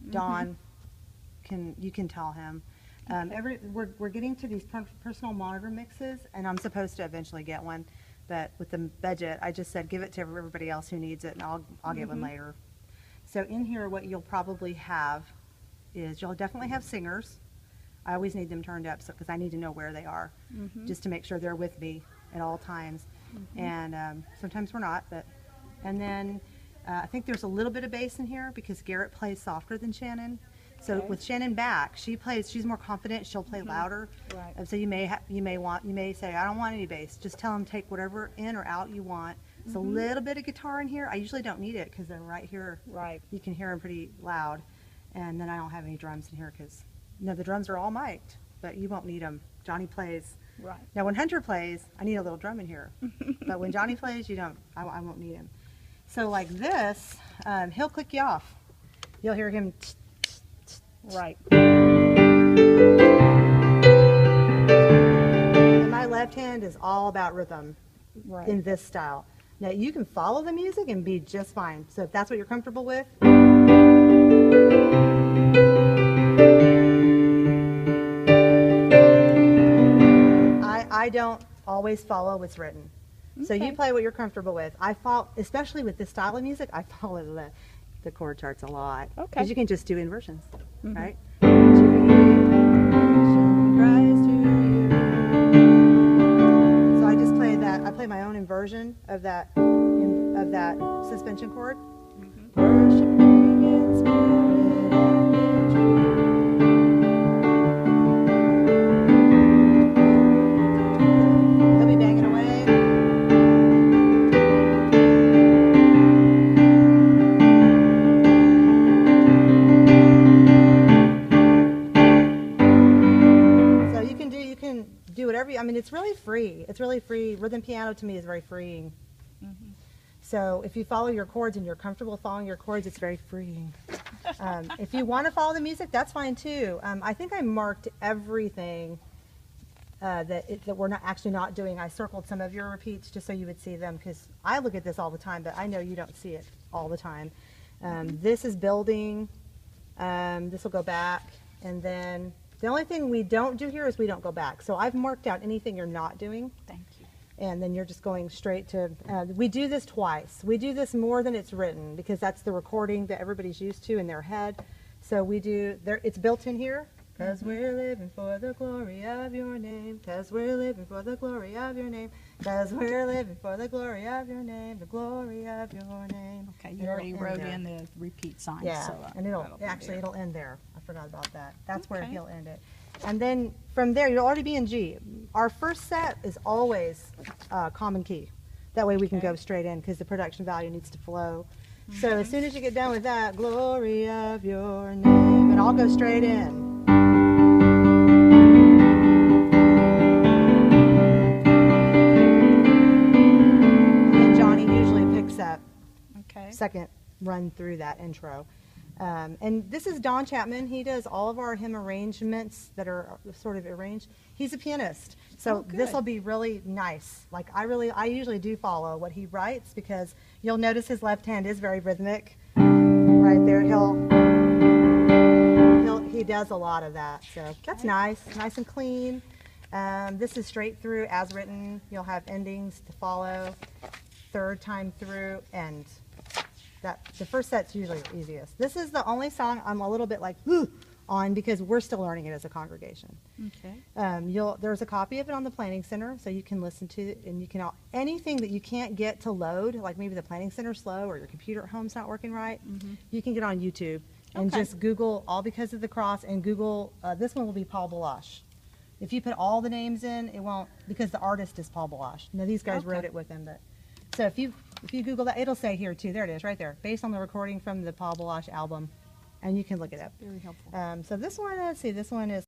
Don you can tell him. We're getting to these personal monitor mixes, and I'm supposed to eventually get one, but with the budget, I just said give it to everybody else who needs it, and I'll get one later. So in here, what you'll probably have is you'll definitely have singers. I always need them turned up because I need to know where they are, just to make sure they're with me at all times. And sometimes we're not, and then I think there's a little bit of bass in here because Garrett plays softer than Shannon. So with Shannon back, she's more confident. She'll play louder. Right. And so you may say, I don't want any bass. Just tell them take whatever in or out you want. It's a little bit of guitar in here. I usually don't need it because they're right here. Right. You can hear them pretty loud. And then I don't have any drums in here because the drums are all mic'd, but you won't need them. Johnny plays. Right. Now when Hunter plays, I need a little drum in here. But when Johnny plays, you don't. I won't need him. So like this, he'll click you off. You'll hear him. Right. And my left hand is all about rhythm in this style. Now you can follow the music and be just fine. So if that's what you're comfortable with. I don't always follow what's written. Okay. So you play what you're comfortable with. I follow, especially with this style of music, I follow the chord charts a lot. Okay. Because you can just do inversions, right? So I just play that. I play my own inversion of that suspension chord. Worshiping in spirit and in truth. He'll be banging away. So you can do whatever. I mean, it's really free. It's really free. Rhythm piano to me is very freeing. So if you follow your chords and you're comfortable following your chords, it's very freeing. If you want to follow the music, that's fine too. I think I marked everything that we're not doing. I circled some of your repeats just so you would see them because I look at this all the time, but I know you don't see it all the time. This is building. This will go back, and then the only thing we don't do here is we don't go back. So I've marked out anything you're not doing. Thank you. And then you're just going straight to, we do this twice. We do this more than it's written because that's the recording that everybody's used to in their head. So we do, it's built in here. Because we're living for the glory of your name. Because we're living for the glory of your name. Because we're living for the glory of your name. The glory of your name. Okay, you already wrote in the repeat sign. Yeah, so, and it'll end there. I forgot about that. That's where he'll end it. And then from there, you'll already be in G. Our first set is always common key. That way we can go straight in because the production value needs to flow. So as soon as you get done with that, glory of your name, and I'll go straight in. And then Johnny usually picks up second run through that intro. And this is Don Chapman. He does all of our hymn arrangements that are sort of arranged. He's a pianist, so this will be really nice. Like I usually do follow what he writes because you'll notice his left hand is very rhythmic. Right there, he does a lot of that. So that's nice and clean. This is straight through as written. You'll have endings to follow. Third time through end. The first set's usually the easiest. This is the only song I'm a little bit like on because we're still learning it as a congregation. Okay. There's a copy of it on the Planning Center, so you can listen to it, and you can anything that you can't get to load, like maybe the Planning Center's slow or your computer at home's not working right, you can get on YouTube and just Google All Because of the Cross and Google. This one will be Paul Balash. If you put all the names in, it won't because the artist is Paul Balash. Now these guys wrote it with him, but so if you Google that, it'll say here too. There it is, right there, based on the recording from the Paul Balash album, and you can look it up. Very helpful. So this one, let's see, this one is